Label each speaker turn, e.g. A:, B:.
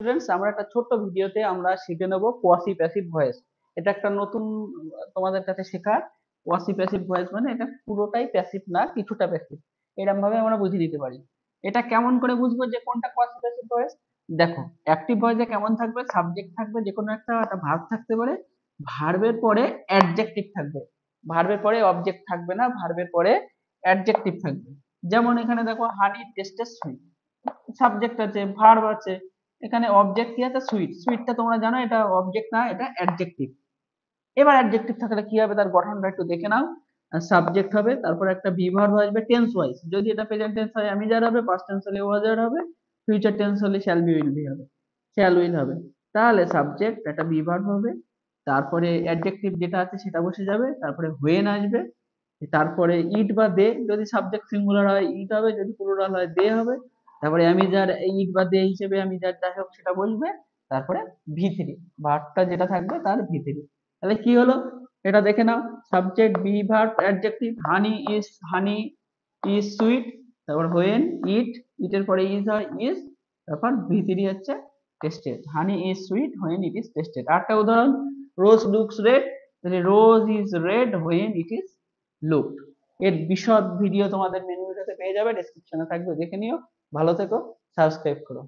A: Students, আমরা একটা ছোট্ট ভিডিওতে আমরা শিখে নেব কোয়াসি প্যাসিভ ভয়েস। এটা একটা নতুন তোমাদের কাছে শেখার। কোয়াসি প্যাসিভ ভয়েস মানে এটা পুরোটাই প্যাসিভ না, কিছুটা প্যাসিভ। এরকম ভাবে আমরা বুঝিয়ে দিতে পারি। এটা কেমন করে বুঝবো যে কোনটা কোয়াসি প্যাসিভ ভয়েস? দেখো, অ্যাক্টিভ ভয়েসে কেমন থাকবে, সাবজেক্ট থাকবে, যে কোনো একটা ভার্ব থাকতে পারে, ভার্বের পরে অ্যাডজেক্টিভ থাকবে। ভার্বের পরে অবজেক্ট থাকবে না, ভার্বের পরে অ্যাডজেক্টিভ থাকবে। যেমন এখানে দেখো, হানি টেস্টেড সুইট, সাবজেক্ট আছে, ভার্ব আছে, এখানে অবজেক্ট কি আছে, সুইট। সুইটটা তোমরা জানো এটা অবজেক্ট না, এটা অ্যাডজেক্টিভ। এবার অ্যাডজেক্টিভ থাকলে কি হবে, তার গঠনটা একটু দেখে নাও। সাবজেক্ট হবে, তারপর একটা বিভার্ব আসবে টেন্স ওয়াইজ। যদি এটা প্রেজেন্ট টেন্স হয় আমি যার হবে, পাস্ট টেন্স হলে ওয়াজ আর হবে, ফিউচার টেন্স হলে শ্যাল বি উইল বি হবে, শ্যাল উইল হবে। তাহলে সাবজেক্ট একটা বিভার্ব হবে, তারপরে অ্যাডজেক্টিভ যেটা আছে সেটা বসে যাবে, তারপরে হোয়েন আসবে, তারপরে ইট বা দে, যদি সাবজেক্ট সিঙ্গুলার হয় ইট হবে, যদি প্লুরাল হয় দে হবে। তারপরে আমি যার ইট বা দে হিসেবে আমি যার যাই হোক সেটা বসবে। তারপরে ভি3, ভার্বটা যেটা থাকবে তার ভি3। তাহলে কি হলো এটা দেখে নাও। Subject, be verb, adjective. Honey is sweet, তারপর হোয়েন ইট, ইটের পরে ইজ হয় ইজ, তারপর ভি3 হচ্ছে tested. Honey is sweet when it is tested. আরেকটা উদাহরণ, rose looks red, rose is red when it is looked. এর বিশদ ভিডিও তোমাদের মেনু ভিডিওতে পেয়ে যাবে, ডেসক্রিপশনে থাকবে, দেখে নিও। ভালো থেকো, সাবস্ক্রাইব করো।